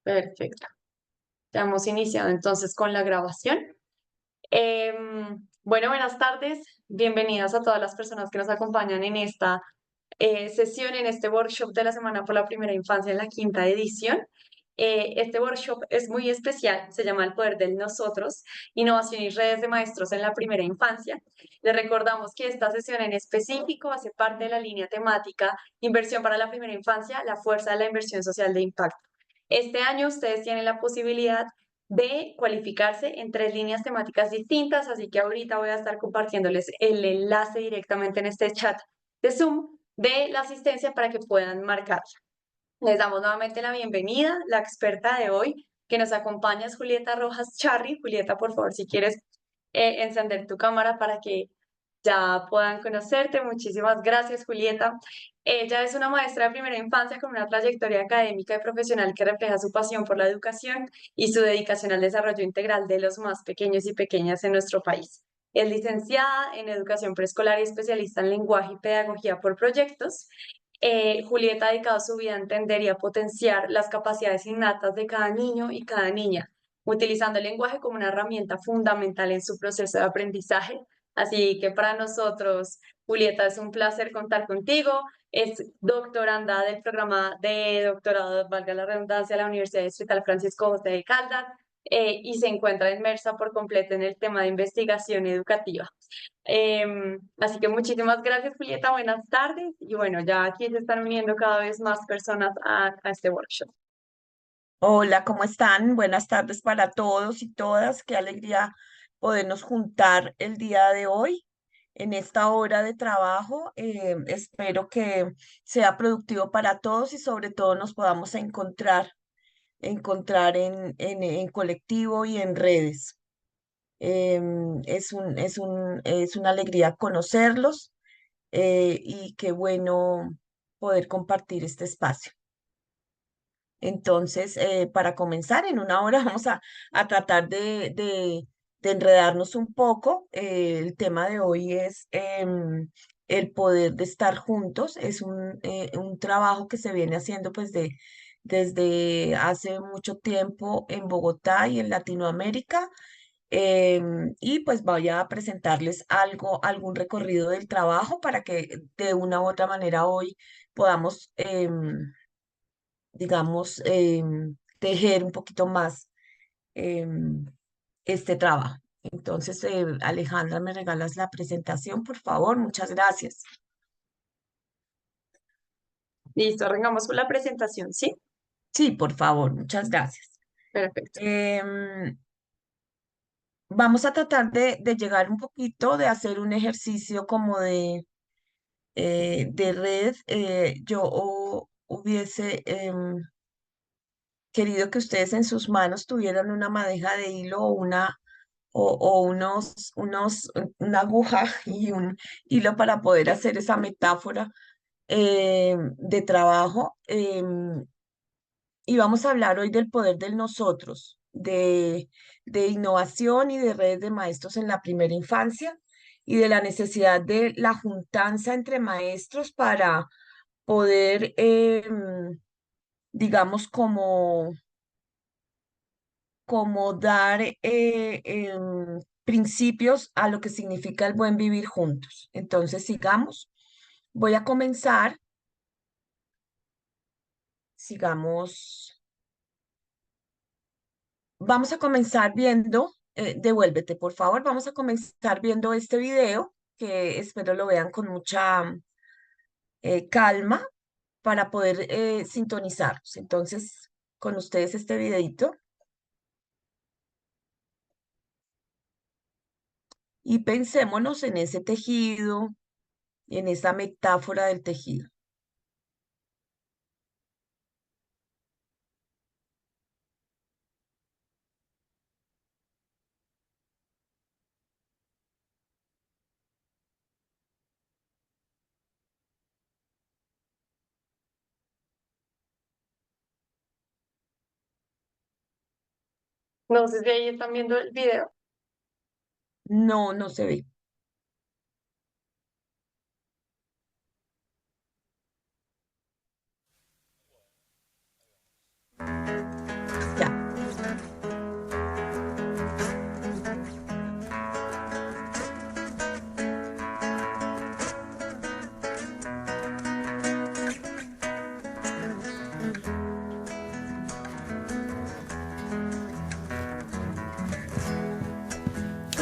Perfecto. Ya hemos iniciado entonces con la grabación. Bueno, buenas tardes. Bienvenidas a todas las personas que nos acompañan en esta sesión, en este workshop de la Semana por la Primera Infancia en la quinta edición. Este workshop es muy especial, se llama El Poder del Nosotros, Innovación y Redes de Maestros en la Primera Infancia. Les recordamos que esta sesión en específico hace parte de la línea temática Inversión para la Primera Infancia, la fuerza de la inversión social de impacto. Este año ustedes tienen la posibilidad de cualificarse en 3 líneas temáticas distintas, así que ahorita voy a estar compartiéndoles el enlace directamente en este chat de Zoom de la asistencia para que puedan marcarla. Les damos nuevamente la bienvenida. La experta de hoy que nos acompaña es Julieta Rojas Charri. Julieta, por favor, si quieres encender tu cámara para que ya puedan conocerte. Muchísimas gracias, Julieta. Ella es una maestra de primera infancia con una trayectoria académica y profesional que refleja su pasión por la educación y su dedicación al desarrollo integral de los más pequeños y pequeñas en nuestro país. Es licenciada en educación preescolar y especialista en lenguaje y pedagogía por proyectos. Julieta ha dedicado su vida a entender y a potenciar las capacidades innatas de cada niño y cada niña, utilizando el lenguaje como una herramienta fundamental en su proceso de aprendizaje. Así que para nosotros, Julieta, es un placer contar contigo. Es doctoranda del programa de doctorado, valga la redundancia, de la Universidad Distrital Francisco José de Caldas, y se encuentra inmersa por completo en el tema de investigación educativa. Así que muchísimas gracias, Julieta. Buenas tardes. Y bueno, ya aquí se están uniendo cada vez más personas a este workshop. Hola, ¿cómo están? Buenas tardes para todos y todas. Qué alegría podernos juntar el día de hoy en esta hora de trabajo. Espero que sea productivo para todos y sobre todo nos podamos encontrar en colectivo y en redes. Es una alegría conocerlos y qué bueno poder compartir este espacio. Entonces, para comenzar, en una hora vamos a tratar de enredarnos un poco. El tema de hoy es el poder de estar juntos. Es un trabajo que se viene haciendo desde hace mucho tiempo en Bogotá y en Latinoamérica. Y pues voy a presentarles algún recorrido del trabajo para que de una u otra manera hoy podamos digamos, tejer un poquito más em, este trabajo. Entonces, Alejandra, ¿me regalas la presentación, por favor? Muchas gracias. Listo, arrancamos con la presentación, ¿sí? Sí, por favor, muchas gracias. Perfecto. Em, Vamos a tratar de llegar un poquito, de hacer un ejercicio como de red. Yo hubiese querido que ustedes en sus manos tuvieran una madeja de hilo o una aguja y un hilo para poder hacer esa metáfora de trabajo. Y vamos a hablar hoy del poder del nosotros, de innovación y de redes de maestros en la primera infancia y de la necesidad de la juntanza entre maestros para poder, digamos, como dar principios a lo que significa el buen vivir juntos. Entonces, sigamos. Voy a comenzar, sigamos, vamos a comenzar viendo, devuélvete, por favor, vamos a comenzar viendo este video que espero lo vean con mucha calma para poder sintonizarlos. Entonces, con ustedes este videito y pensémonos en ese tejido, en esa metáfora del tejido. No sé si ahí están viendo el video. No, no se ve.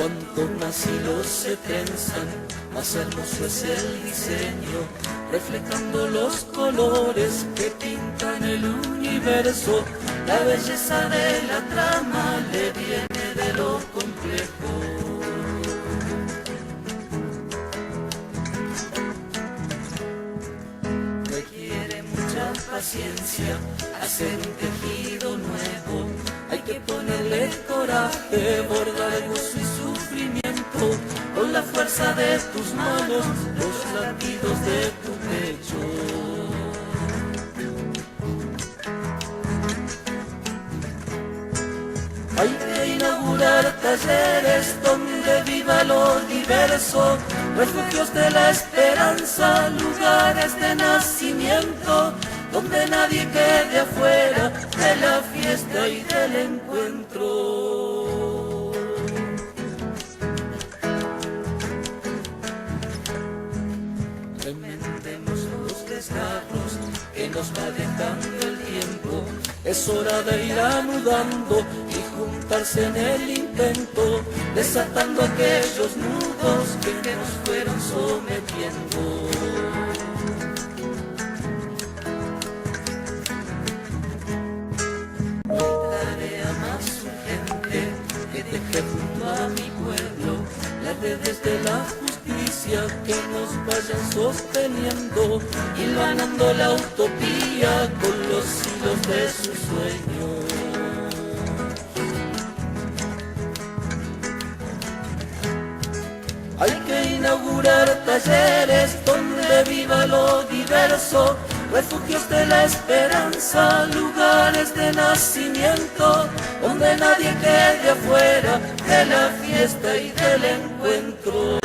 Cuanto más hilos se trenzan, más hermoso es el diseño, reflejando los colores que pintan el universo. La belleza de la trama le viene de lo complejo. Requiere mucha paciencia hacer un tejido nuevo. Hay que ponerle coraje, bordar gozo y sufrimiento, con la fuerza de tus manos, los latidos de tu pecho. Hay que inaugurar talleres donde viva lo diverso, refugios de la esperanza, lugares de nacimiento, donde nadie quede afuera de la fiesta y del encuentro. Remendemos los desgarros que nos va dejando el tiempo. Es hora de ir anudando y juntarse en el intento, desatando aquellos nudos que nos fueron sometiendo. A mi pueblo, las redes de la justicia que nos vayan sosteniendo, hilvanando la utopía con los hilos de su sueño. Hay que inaugurar talleres donde viva lo diverso, refugios de la esperanza, lugares de nacimiento, donde nadie quede afuera de la fiesta y del encuentro.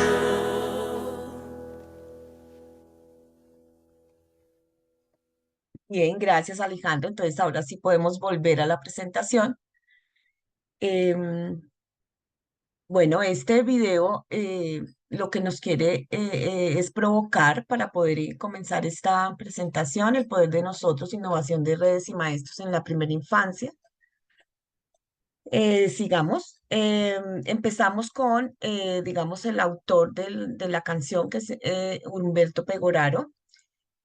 Bien, gracias Alejandro. Entonces ahora sí podemos volver a la presentación. Em, bueno, este video lo que nos quiere es provocar para poder comenzar esta presentación, el poder de nosotros, innovación de redes y maestros en la primera infancia. Sigamos. Empezamos con, digamos, el autor de la canción, que es Humberto Pegoraro.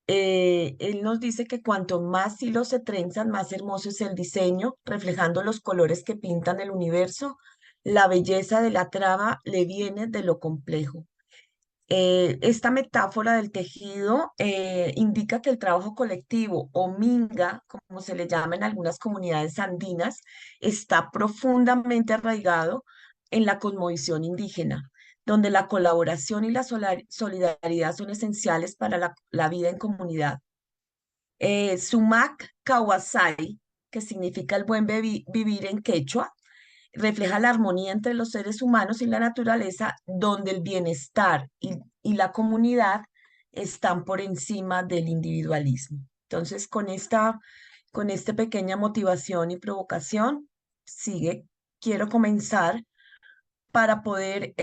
Él nos dice que cuanto más hilos se trenzan, más hermoso es el diseño, reflejando los colores que pintan el universo. La belleza de la trama le viene de lo complejo. Esta metáfora del tejido indica que el trabajo colectivo o minga, como se le llama en algunas comunidades andinas, está profundamente arraigado en la cosmovisión indígena, donde la colaboración y la solidaridad son esenciales para la vida en comunidad. Sumac Kawasai, que significa el buen vivir en quechua, refleja la armonía entre los seres humanos y la naturaleza, donde el bienestar y la comunidad están por encima del individualismo. Entonces, con esta pequeña motivación y provocación, quiero comenzar para poder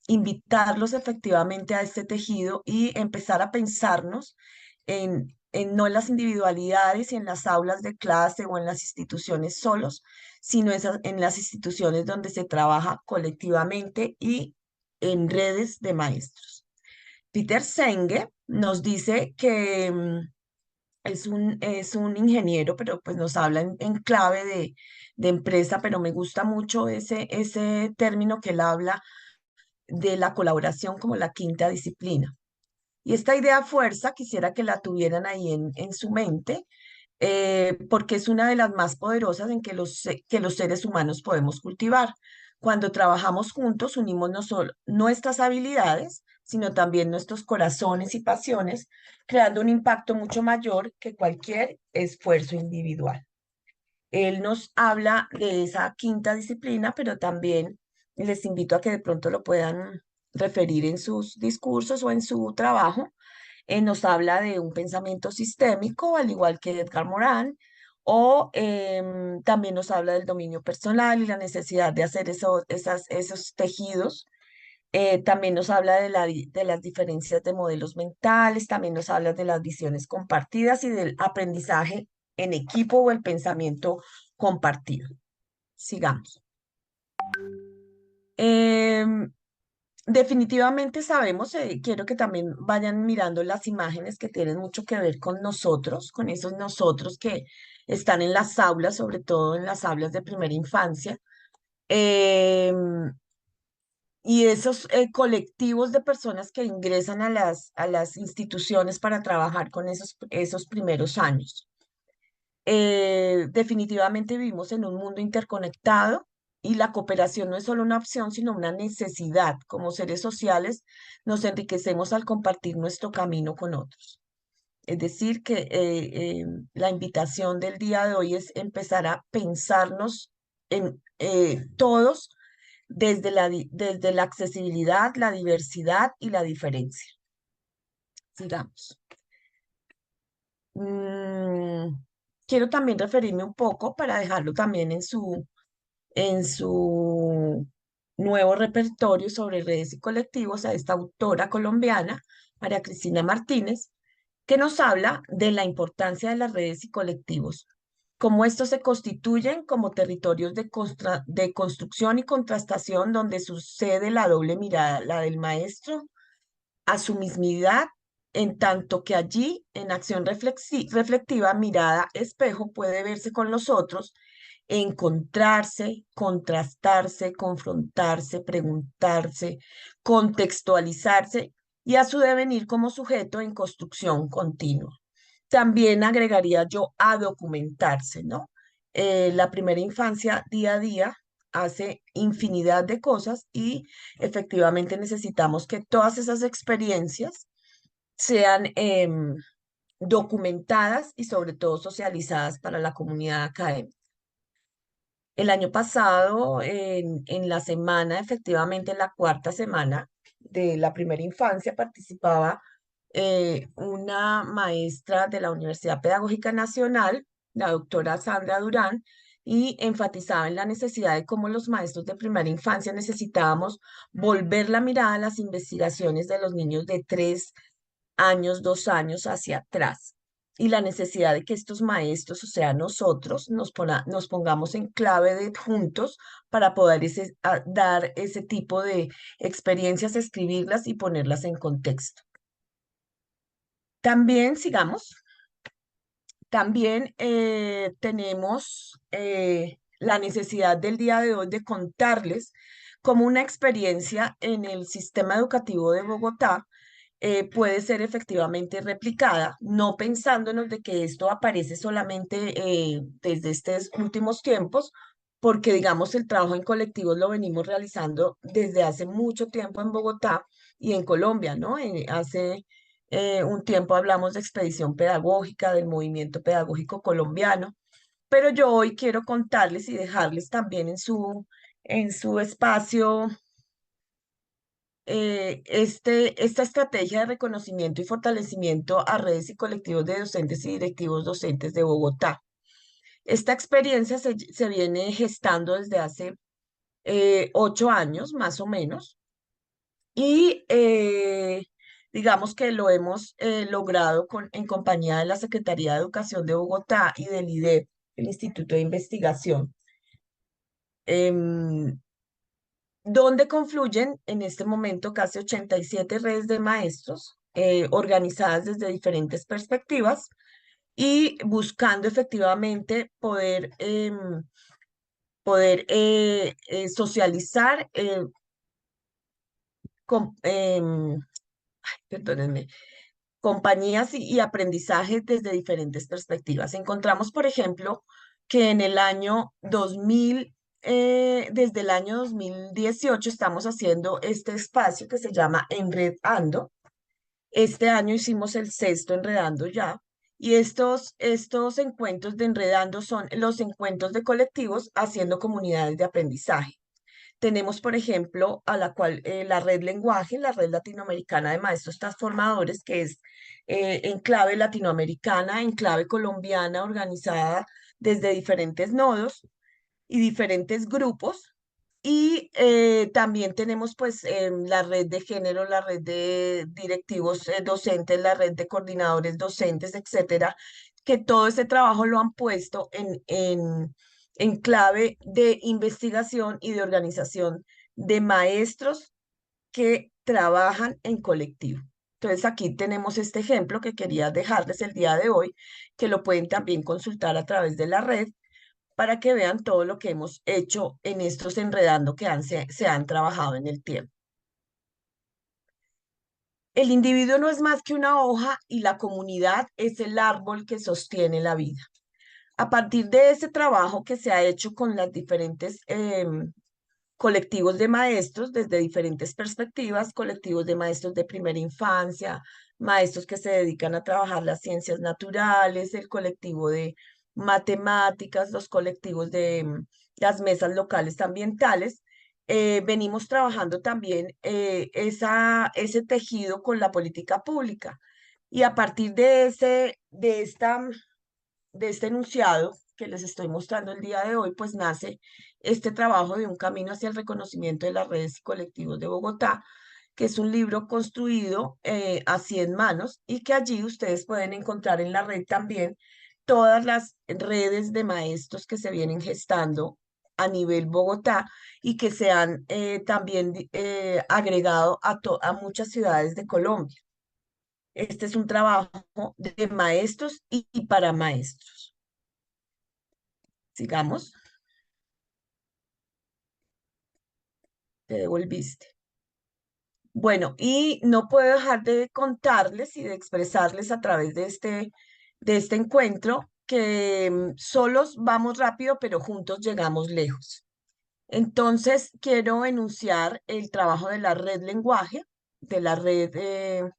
invitarlos efectivamente a este tejido y empezar a pensarnos en no en las individualidades y en las aulas de clase o en las instituciones solos, sino en las instituciones donde se trabaja colectivamente y en redes de maestros. Peter Senge nos dice que es un ingeniero, pero pues nos habla en clave de empresa, pero me gusta mucho ese término que él habla de la colaboración como la quinta disciplina. Y esta idea fuerza, quisiera que la tuvieran ahí en su mente, porque es una de las más poderosas en que los seres humanos podemos cultivar. Cuando trabajamos juntos, unimos no solo nuestras habilidades, sino también nuestros corazones y pasiones, creando un impacto mucho mayor que cualquier esfuerzo individual. Él nos habla de esa quinta disciplina, pero también les invito a que de pronto lo puedan referir en sus discursos o en su trabajo. Nos habla de un pensamiento sistémico, al igual que Edgar Morin, o también nos habla del dominio personal y la necesidad de hacer esos tejidos. También nos habla de las diferencias de modelos mentales, también nos habla de las visiones compartidas y del aprendizaje en equipo o el pensamiento compartido. Sigamos. Em, Definitivamente sabemos, quiero que también vayan mirando las imágenes que tienen mucho que ver con nosotros, con esos nosotros que están en las aulas, sobre todo en las aulas de primera infancia. Em, y esos colectivos de personas que ingresan a las instituciones para trabajar con esos primeros años. Definitivamente vivimos en un mundo interconectado y la cooperación no es solo una opción, sino una necesidad. Como seres sociales, nos enriquecemos al compartir nuestro camino con otros. Es decir, que la invitación del día de hoy es empezar a pensarnos en todos desde la accesibilidad, la diversidad y la diferencia. Sigamos. Mm, quiero también referirme un poco para dejarlo también en su nuevo repertorio sobre redes y colectivos a esta autora colombiana, María Cristina Martínez, que nos habla de la importancia de las redes y colectivos, cómo estos se constituyen como territorios de construcción y contrastación donde sucede la doble mirada, la del maestro a su mismidad, en tanto que allí, en acción reflectiva, mirada espejo, puede verse con los otros, encontrarse, contrastarse, confrontarse, preguntarse, contextualizarse y a su devenir como sujeto en construcción continua. También agregaría yo a documentarse, ¿no? La primera infancia día a día hace infinidad de cosas y efectivamente necesitamos que todas esas experiencias sean documentadas y sobre todo socializadas para la comunidad académica. El año pasado, en la semana, efectivamente en la cuarta semana de la primera infancia, participaba una maestra de la Universidad Pedagógica Nacional, la doctora Sandra Durán, y enfatizaba en la necesidad de cómo los maestros de primera infancia necesitábamos volver la mirada a las investigaciones de los niños de 3 años, 2 años hacia atrás. Y la necesidad de que estos maestros, o sea, nosotros, nos pongamos en clave de juntos para poder dar ese tipo de experiencias, escribirlas y ponerlas en contexto. También, sigamos, también tenemos la necesidad del día de hoy de contarles cómo una experiencia en el sistema educativo de Bogotá puede ser efectivamente replicada, no pensándonos de que esto aparece solamente desde estos últimos tiempos, porque digamos el trabajo en colectivos lo venimos realizando desde hace mucho tiempo en Bogotá y en Colombia, ¿no? Hace un tiempo hablamos de expedición pedagógica, del movimiento pedagógico colombiano, pero yo hoy quiero contarles y dejarles también en su espacio esta estrategia de reconocimiento y fortalecimiento a redes y colectivos de docentes y directivos docentes de Bogotá. Esta experiencia se viene gestando desde hace 8 años, más o menos, y digamos que lo hemos logrado en compañía de la Secretaría de Educación de Bogotá y del IDEB, el Instituto de Investigación. Em, donde confluyen en este momento casi 87 redes de maestros organizadas desde diferentes perspectivas y buscando efectivamente poder socializar, con, perdónenme, compañías y aprendizaje desde diferentes perspectivas. Encontramos, por ejemplo, que en el año 2000, desde el año 2018 estamos haciendo este espacio que se llama Enredando. Este año hicimos el sexto Enredando ya. Y estos encuentros de Enredando son los encuentros de colectivos haciendo comunidades de aprendizaje. Tenemos, por ejemplo, a la cual la red lenguaje, la red latinoamericana de maestros transformadores, que es en clave latinoamericana, en clave colombiana, organizada desde diferentes nodos y diferentes grupos. Y también tenemos pues la red de género, la red de directivos docentes, la red de coordinadores docentes, etcétera, que todo ese trabajo lo han puesto en clave de investigación y de organización de maestros que trabajan en colectivo. Entonces aquí tenemos este ejemplo que quería dejarles el día de hoy, que lo pueden también consultar a través de la red para que vean todo lo que hemos hecho en estos enredando que se han trabajado en el tiempo. El individuo no es más que una hoja y la comunidad es el árbol que sostiene la vida. A partir de ese trabajo que se ha hecho con las diferentes colectivos de maestros desde diferentes perspectivas, colectivos de maestros de primera infancia, maestros que se dedican a trabajar las ciencias naturales, el colectivo de matemáticas, los colectivos de las mesas locales ambientales. Venimos trabajando también ese tejido con la política pública. Y a partir de este enunciado que les estoy mostrando el día de hoy, pues nace este trabajo de un camino hacia el reconocimiento de las redes y colectivos de Bogotá, que es un libro construido a 100 manos y que allí ustedes pueden encontrar en la red también todas las redes de maestros que se vienen gestando a nivel Bogotá y que se han también agregado a muchas ciudades de Colombia. Este es un trabajo de maestros y para maestros. Sigamos. Te devolviste. Bueno, y no puedo dejar de contarles y de expresarles a través de este encuentro que solos vamos rápido, pero juntos llegamos lejos. Entonces, quiero enunciar el trabajo de la red lenguaje, de la red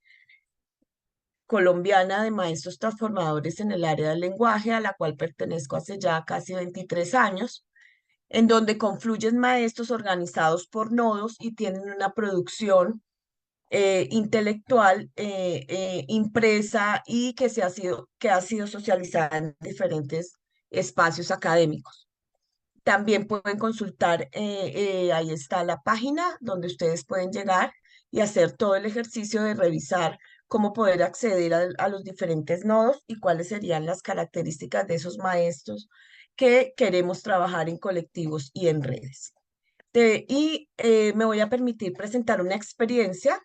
colombiana de maestros transformadores en el área del lenguaje, a la cual pertenezco hace ya casi 23 años, en donde confluyen maestros organizados por nodos y tienen una producción intelectual impresa y que ha sido socializada en diferentes espacios académicos. También pueden consultar, ahí está la página donde ustedes pueden llegar y hacer todo el ejercicio de revisar cómo poder acceder a los diferentes nodos y cuáles serían las características de esos maestros que queremos trabajar en colectivos y en redes. Me voy a permitir presentar una experiencia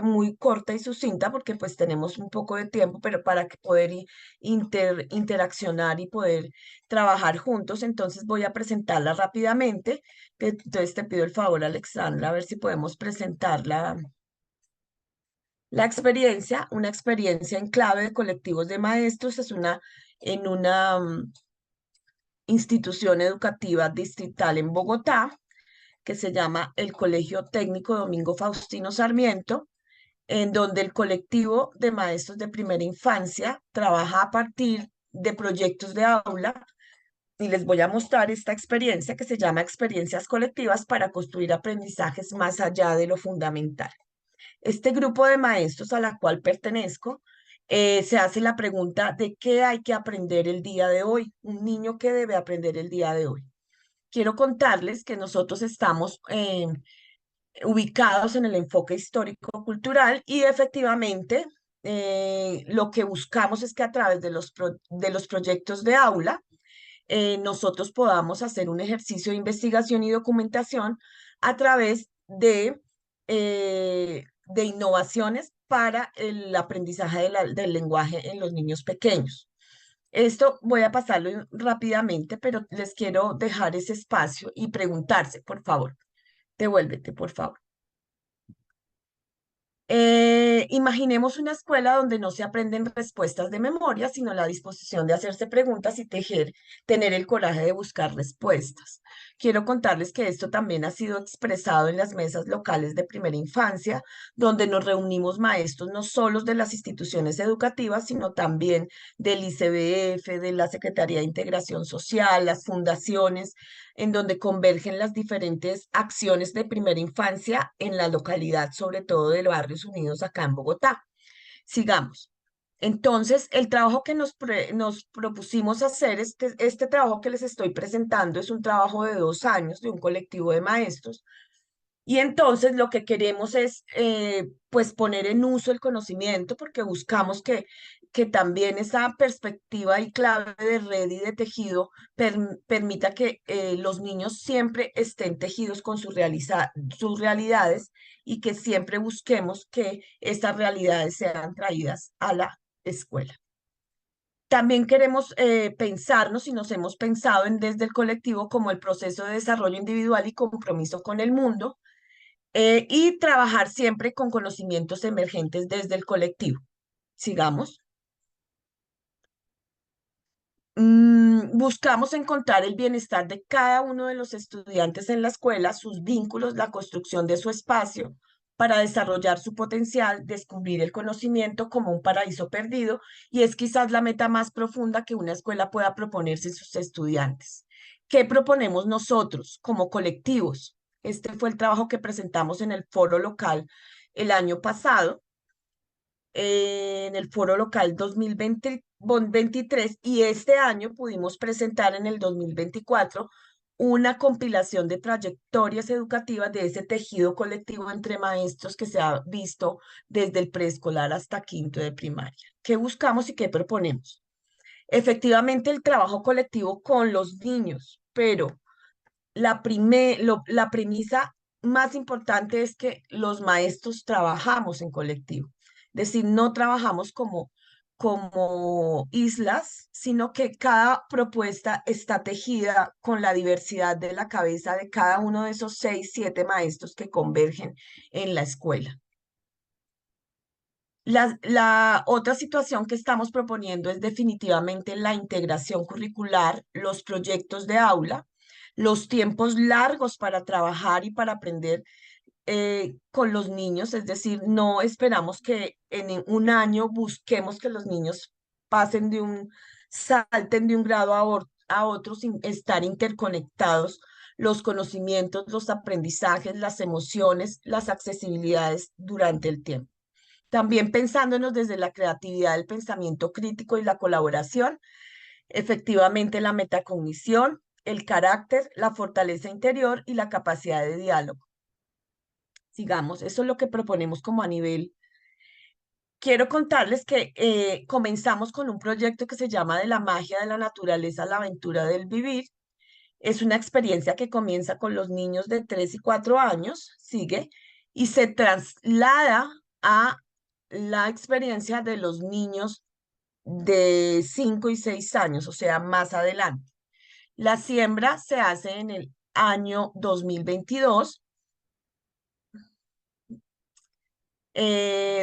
muy corta y sucinta porque pues tenemos un poco de tiempo, pero para que poder interaccionar y poder trabajar juntos, entonces voy a presentarla rápidamente. Entonces te pido el favor, Alexandra, a ver si podemos presentar la experiencia, una experiencia en clave de colectivos de maestros, en una institución educativa distrital en Bogotá, que se llama el Colegio Técnico Domingo Faustino Sarmiento, en donde el colectivo de maestros de primera infancia trabaja a partir de proyectos de aula y les voy a mostrar esta experiencia que se llama experiencias colectivas para construir aprendizajes más allá de lo fundamental. Este grupo de maestros a la cual pertenezco se hace la pregunta de qué hay que aprender el día de hoy, un niño que debe aprender el día de hoy. Quiero contarles que nosotros estamos ubicados en el enfoque histórico-cultural y efectivamente lo que buscamos es que a través de los proyectos de aula nosotros podamos hacer un ejercicio de investigación y documentación a través de innovaciones para el aprendizaje del lenguaje en los niños pequeños. Esto voy a pasarlo rápidamente, pero les quiero dejar ese espacio y preguntarse, por favor. Devuélvete, por favor. Imaginemos una escuela donde no se aprenden respuestas de memoria, sino la disposición de hacerse preguntas y tener el coraje de buscar respuestas. Quiero contarles que esto también ha sido expresado en las mesas locales de primera infancia, donde nos reunimos maestros no solo de las instituciones educativas, sino también del ICBF, de la Secretaría de Integración Social, las fundaciones, en donde convergen las diferentes acciones de primera infancia en la localidad, sobre todo de Barrios Unidos acá en Bogotá. Sigamos. Entonces, el trabajo que nos propusimos hacer, este trabajo que les estoy presentando, es un trabajo de 2 años de un colectivo de maestros. Y entonces lo que queremos es, pues, poner en uso el conocimiento porque buscamos que que también esa perspectiva y clave de red y de tejido permita que los niños siempre estén tejidos con sus realidades y que siempre busquemos que estas realidades sean traídas a la escuela. También queremos pensarnos y nos hemos pensado en desde el colectivo como el proceso de desarrollo individual y compromiso con el mundo, y trabajar siempre con conocimientos emergentes desde el colectivo. Sigamos. Buscamos encontrar el bienestar de cada uno de los estudiantes en la escuela, sus vínculos, la construcción de su espacio para desarrollar su potencial, descubrir el conocimiento como un paraíso perdido, y es quizás la meta más profunda que una escuela pueda proponerse a sus estudiantes. ¿Qué proponemos nosotros como colectivos? Este fue el trabajo que presentamos en el foro local el año pasado, en el Foro Local 2023, y este año pudimos presentar en el 2024 una compilación de trayectorias educativas de ese tejido colectivo entre maestros que se ha visto desde el preescolar hasta quinto de primaria. ¿Qué buscamos y qué proponemos? Efectivamente, el trabajo colectivo con los niños, pero la premisa más importante es que los maestros trabajamos en colectivo. Es decir, no trabajamos como islas, sino que cada propuesta está tejida con la diversidad de la cabeza de cada uno de esos 6, 7 maestros que convergen en la escuela. La otra situación que estamos proponiendo es definitivamente la integración curricular, los proyectos de aula, los tiempos largos para trabajar y para aprender con los niños, es decir, no esperamos que en un año busquemos que los niños salten de un grado a otro sin estar interconectados los conocimientos, los aprendizajes, las emociones, las accesibilidades durante el tiempo. También pensándonos desde la creatividad, el pensamiento crítico y la colaboración, efectivamente la metacognición, el carácter, la fortaleza interior y la capacidad de diálogo. Sigamos, eso es lo que proponemos como a nivel. Quiero contarles que comenzamos con un proyecto que se llama De la magia de la naturaleza a la aventura del vivir. Es una experiencia que comienza con los niños de 3 y 4 años, sigue, y se traslada a la experiencia de los niños de 5 y 6 años, o sea, más adelante. La siembra se hace en el año 2022,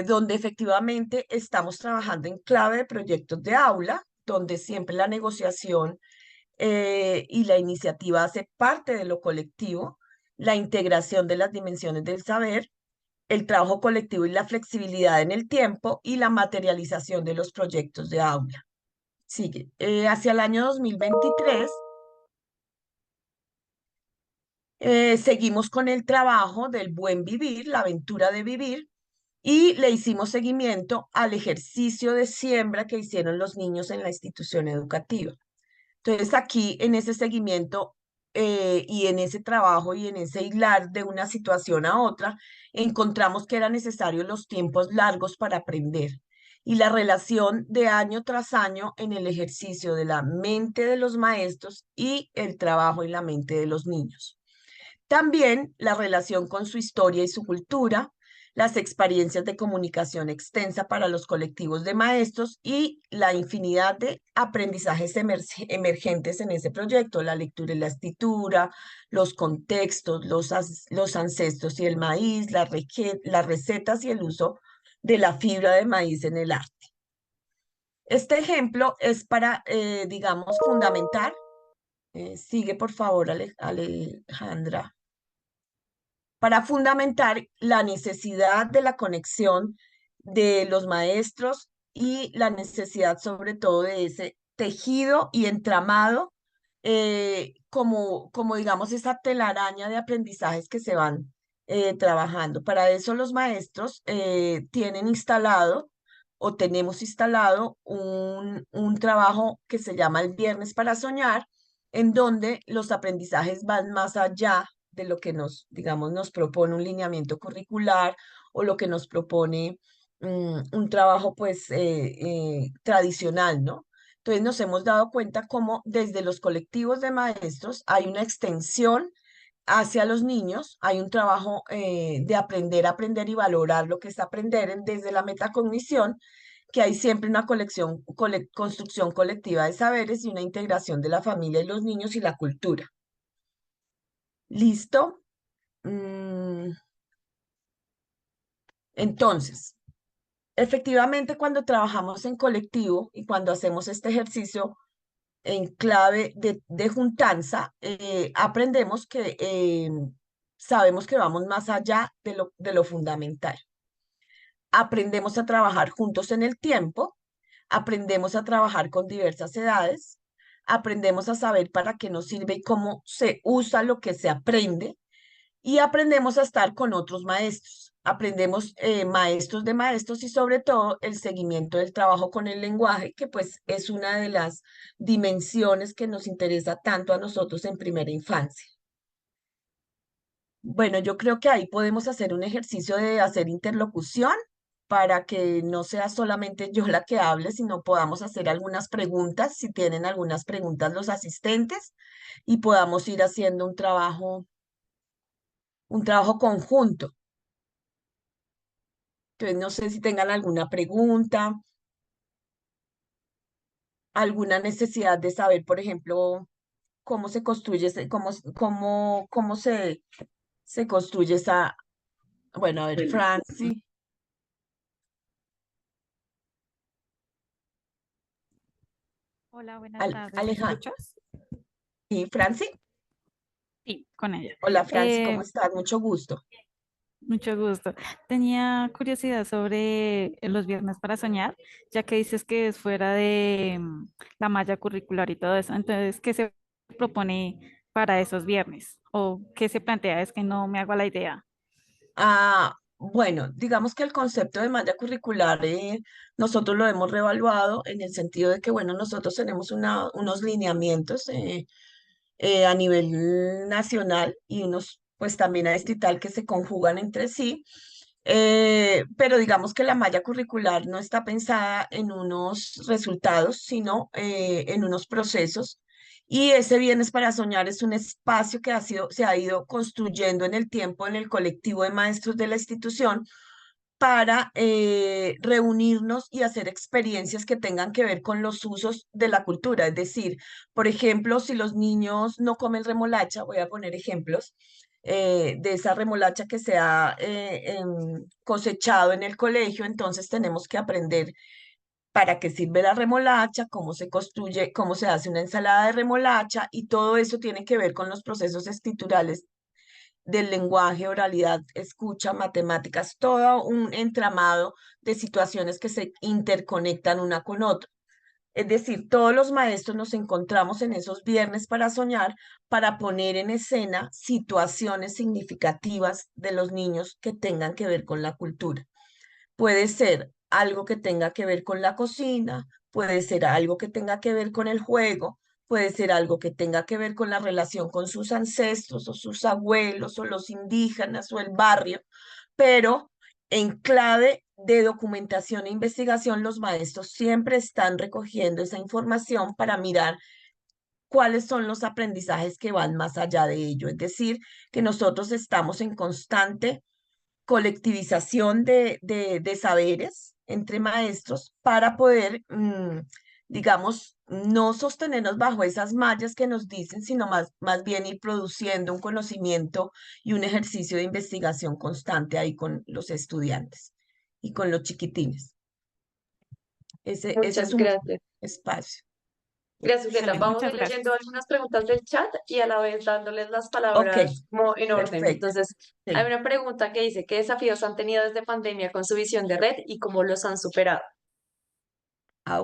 donde efectivamente estamos trabajando en clave de proyectos de aula, donde siempre la negociación y la iniciativa hace parte de lo colectivo, la integración de las dimensiones del saber, el trabajo colectivo y la flexibilidad en el tiempo y la materialización de los proyectos de aula. Sigue. Hacia el año 2023, seguimos con el trabajo del buen vivir, la aventura de vivir, y le hicimos seguimiento al ejercicio de siembra que hicieron los niños en la institución educativa. Entonces, aquí en ese seguimiento y en ese trabajo y en ese hilar de una situación a otra, encontramos que eran necesarios los tiempos largos para aprender y la relación de año tras año en el ejercicio de la mente de los maestros y el trabajo en la mente de los niños. También la relación con su historia y su cultura, las experiencias de comunicación extensa para los colectivos de maestros y la infinidad de aprendizajes emergentes en ese proyecto, la lectura y la escritura, los contextos, los ancestros y el maíz, las recetas y el uso de la fibra de maíz en el arte. Este ejemplo es para, digamos, fundamentar. Sigue, por favor, Alejandra. Para fundamentar la necesidad de la conexión de los maestros y la necesidad sobre todo de ese tejido y entramado, como digamos esa telaraña de aprendizajes que se van trabajando. Para eso los maestros tienen instalado o tenemos instalado un trabajo que se llama el Viernes para Soñar, en donde los aprendizajes van más allá de lo que nos, digamos, nos propone un lineamiento curricular o lo que nos propone un trabajo pues tradicional, ¿no? Entonces nos hemos dado cuenta cómo desde los colectivos de maestros hay una extensión hacia los niños, hay un trabajo de aprender, aprender y valorar lo que es aprender desde la metacognición, que hay siempre una construcción colectiva de saberes y una integración de la familia y los niños y la cultura. ¿Listo? Mm, Entonces, efectivamente, cuando trabajamos en colectivo y cuando hacemos este ejercicio en clave de juntanza, aprendemos que sabemos que vamos más allá de lo fundamental. Aprendemos a trabajar juntos en el tiempo, aprendemos a trabajar con diversas edades, aprendemos a saber para qué nos sirve y cómo se usa lo que se aprende y aprendemos a estar con otros maestros. Aprendemos maestros de maestros y sobre todo el seguimiento del trabajo con el lenguaje, que pues es una de las dimensiones que nos interesa tanto a nosotros en primera infancia. Bueno, yo creo que ahí podemos hacer un ejercicio de hacer interlocución para que no sea solamente yo la que hable, sino podamos hacer algunas preguntas, si tienen algunas preguntas los asistentes, y podamos ir haciendo un trabajo conjunto. Entonces, no sé si tengan alguna pregunta, alguna necesidad de saber, por ejemplo, cómo se construye, cómo se construye esa, bueno, a ver, Franci, Hola, buenas tardes. ¿Me Alejandra, escuchas? y Franci, Sí, con ella. hola Franci, ¿cómo Eh, estás? Mucho gusto. Mucho gusto. Tenía curiosidad sobre los viernes para soñar, ya que dices que es fuera de la malla curricular y todo eso. Entonces, ¿qué se propone para esos viernes? ¿O qué se plantea? Es que no me hago la idea. Bueno, digamos que el concepto de malla curricular nosotros lo hemos reevaluado en el sentido de que, bueno, nosotros tenemos unos lineamientos a nivel nacional y unos, pues también a distrital que se conjugan entre sí, pero digamos que la malla curricular no está pensada en unos resultados, sino en unos procesos. Y ese Viernes para Soñar es un espacio que se ha ido construyendo en el tiempo en el colectivo de maestros de la institución para reunirnos y hacer experiencias que tengan que ver con los usos de la cultura. Es decir, por ejemplo, si los niños no comen remolacha, voy a poner ejemplos de esa remolacha que se ha cosechado en el colegio, entonces tenemos que aprender para qué sirve la remolacha, cómo se construye, cómo se hace una ensalada de remolacha y todo eso tiene que ver con los procesos escriturales del lenguaje, oralidad, escucha, matemáticas, todo un entramado de situaciones que se interconectan una con otra. Es decir, todos los maestros nos encontramos en esos viernes para soñar, para poner en escena situaciones significativas de los niños que tengan que ver con la cultura. Puede ser algo que tenga que ver con la cocina, puede ser algo que tenga que ver con el juego, puede ser algo que tenga que ver con la relación con sus ancestros o sus abuelos o los indígenas o el barrio, pero en clave de documentación e investigación, los maestros siempre están recogiendo esa información para mirar cuáles son los aprendizajes que van más allá de ello. Es decir, que nosotros estamos en constante colectivización de saberes entre maestros para poder, digamos, no sostenernos bajo esas mallas que nos dicen, sino más bien ir produciendo un conocimiento y un ejercicio de investigación constante ahí con los estudiantes y con los chiquitines. Ese Muchas es un gracias. espacio. Gracias, Julieta. Excelente, Vamos a muchas ir leyendo gracias. algunas preguntas del chat y a la vez dándoles las Ok, palabras como en orden. perfecto. Entonces, hay Sí. una pregunta que dice, ¿qué desafíos han tenido desde pandemia con su visión de red y cómo los han superado?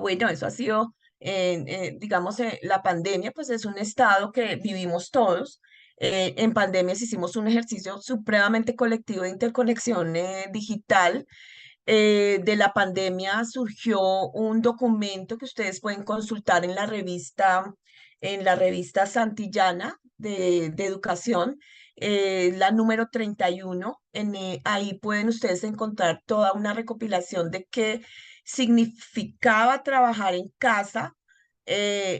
Bueno, eso ha sido, digamos, la pandemia, pues es un estado que vivimos todos. En pandemias hicimos un ejercicio supremamente colectivo de interconexión digital. De la pandemia surgió un documento que ustedes pueden consultar en la revista Santillana de Educación, la número 31. Ahí pueden ustedes encontrar toda una recopilación de qué significaba trabajar en casa,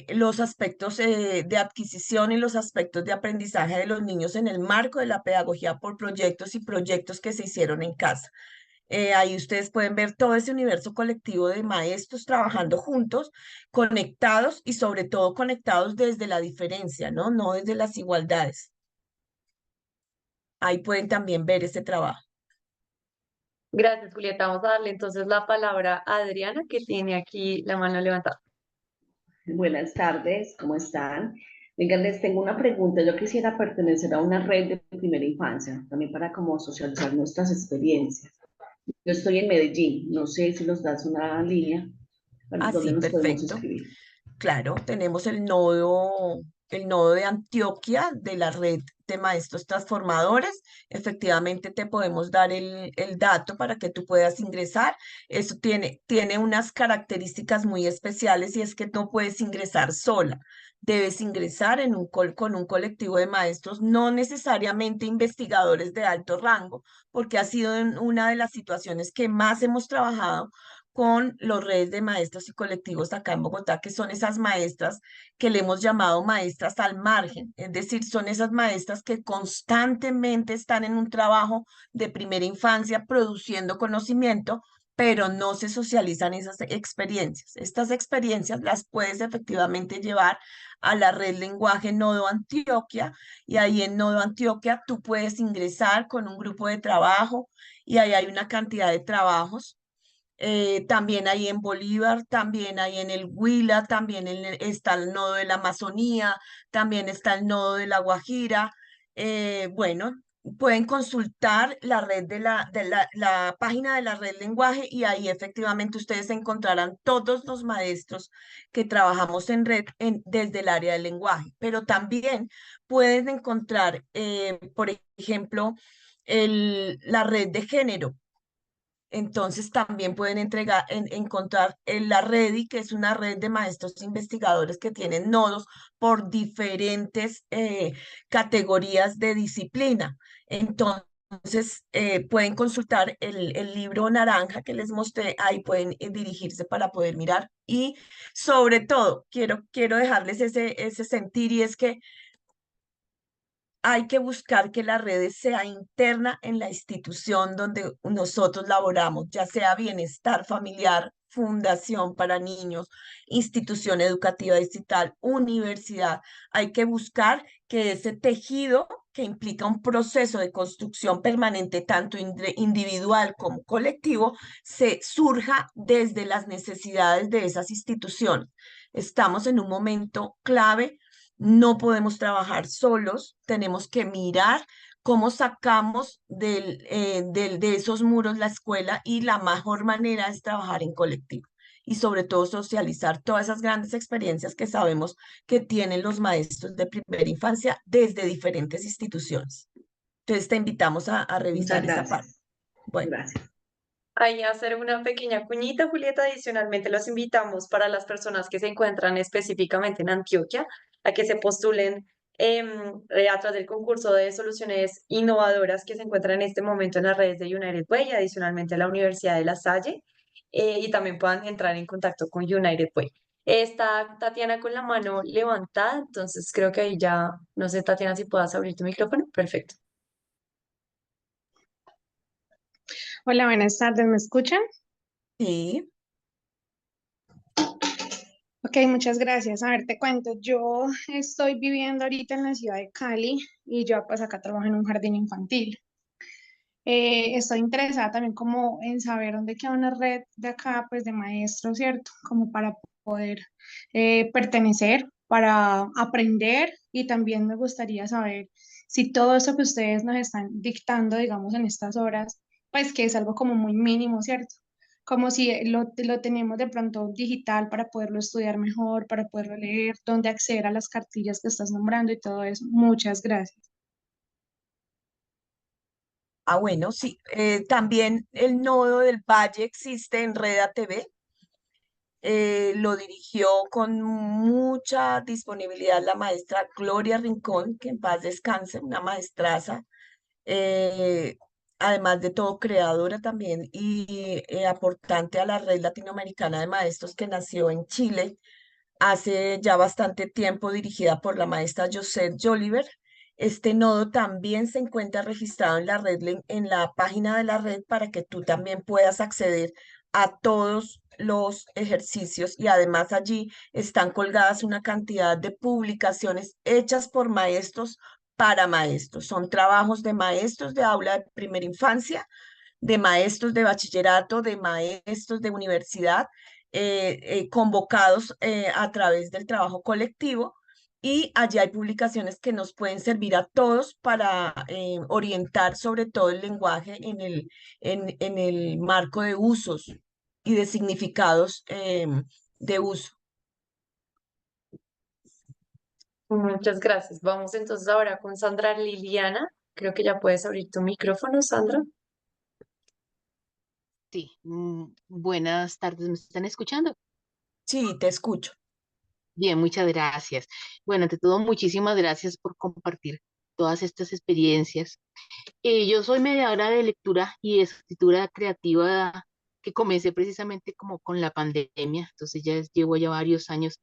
los aspectos de adquisición y los aspectos de aprendizaje de los niños en el marco de la pedagogía por proyectos y proyectos que se hicieron en casa. Ahí ustedes pueden ver todo ese universo colectivo de maestros trabajando juntos, conectados y sobre todo conectados desde la diferencia, ¿no? No desde las igualdades. Ahí pueden también ver ese trabajo. Gracias, Julieta. Vamos a darle entonces la palabra a Adriana, que tiene aquí la mano levantada. Buenas tardes, ¿cómo están? Vengan, les tengo una pregunta. Yo quisiera pertenecer a una red de primera infancia, también para como socializar nuestras experiencias. Yo estoy en Medellín, no sé si nos das una línea Ah, donde sí, nos podemos perfecto. inscribir. Claro, tenemos el nodo de Antioquia de la red de maestros transformadores. Efectivamente, te podemos dar el dato para que tú puedas ingresar. Eso tiene unas características muy especiales y es que no puedes ingresar sola. Debes ingresar con un colectivo de maestros, no necesariamente investigadores de alto rango, porque ha sido una de las situaciones que más hemos trabajado con los redes de maestros y colectivos acá en Bogotá, que son esas maestras que le hemos llamado maestras al margen, es decir, son esas maestras que constantemente están en un trabajo de primera infancia produciendo conocimiento, pero no se socializan esas experiencias. Estas experiencias las puedes efectivamente llevar a la red Lenguaje Nodo Antioquia y ahí en Nodo Antioquia tú puedes ingresar con un grupo de trabajo y ahí hay una cantidad de trabajos también hay en Bolívar, también hay en el Huila, también está el nodo de la Amazonía, también está el nodo de la Guajira. Bueno, pueden consultar la red la página de la red lenguaje y ahí efectivamente ustedes encontrarán todos los maestros que trabajamos en red desde el área del lenguaje, pero también pueden encontrar, por ejemplo, la red de género. Entonces también pueden encontrar en la REDI, que es una red de maestros investigadores que tienen nodos por diferentes categorías de disciplina. Entonces pueden consultar el libro naranja que les mostré, ahí pueden dirigirse para poder mirar. Y sobre todo, quiero dejarles ese sentir y es que hay que buscar que la red sea interna en la institución donde nosotros laboramos, ya sea bienestar familiar, fundación para niños, institución educativa digital, universidad. Hay que buscar que ese tejido que implica un proceso de construcción permanente, tanto individual como colectivo, se surja desde las necesidades de esas instituciones. Estamos en un momento clave, no podemos trabajar solos, tenemos que mirar cómo sacamos de esos muros la escuela y la mejor manera es trabajar en colectivo y sobre todo socializar todas esas grandes experiencias que sabemos que tienen los maestros de primera infancia desde diferentes instituciones. Entonces te invitamos a Muchas revisar esa parte. gracias. Bueno. Gracias. Ahí a hacer una pequeña cuñita, Julieta. Adicionalmente, los invitamos para las personas que se encuentran específicamente en Antioquia a que se postulen a través del concurso de soluciones innovadoras que se encuentran en este momento en las redes de United Way, adicionalmente a la Universidad de La Salle, y también puedan entrar en contacto con United Way. Está Tatiana con la mano levantada, entonces creo que ahí ya, no sé, Tatiana, si puedas abrir tu micrófono. Perfecto. Hola, buenas tardes, ¿me escuchan? Sí, Ok, muchas gracias. A ver, te cuento, yo estoy viviendo ahorita en la ciudad de Cali y yo pues acá trabajo en un jardín infantil. Estoy interesada también como en saber dónde queda una red de acá, pues de maestros, ¿cierto? Como para poder pertenecer, para aprender y también me gustaría saber si todo eso que ustedes nos están dictando, digamos, en estas horas, pues que es algo como muy mínimo, ¿cierto? Como si lo tenemos de pronto digital para poderlo estudiar mejor, para poderlo leer, dónde acceder a las cartillas que estás nombrando y todo eso. Muchas gracias. bueno, sí. También el nodo del Valle existe en Reda TV. Lo dirigió con mucha disponibilidad la maestra Gloria Rincón, que en paz descanse, una maestraza, eh, además de todo creadora también y aportante a la Red Latinoamericana de Maestros que nació en Chile hace ya bastante tiempo, dirigida por la maestra Josette Joliver. Este nodo también se encuentra registrado en la red, en la página de la red, para que tú también puedas acceder a todos los ejercicios, y además allí están colgadas una cantidad de publicaciones hechas por maestros para maestros. Son trabajos de maestros de aula de primera infancia, de maestros de bachillerato, de maestros de universidad, convocados a través del trabajo colectivo. Y allí hay publicaciones que nos pueden servir a todos para orientar sobre todo el lenguaje en el marco de usos y de significados de uso. Muchas gracias. Vamos entonces ahora con Sandra Liliana. Creo que ya puedes abrir tu micrófono, Sandra. Sí, buenas tardes, ¿me están escuchando? Sí, te escucho. Bien, muchas gracias. Bueno, ante todo, muchísimas gracias por compartir todas estas experiencias. Yo soy mediadora de lectura y escritura creativa que comencé precisamente como con la pandemia, entonces llevo ya varios años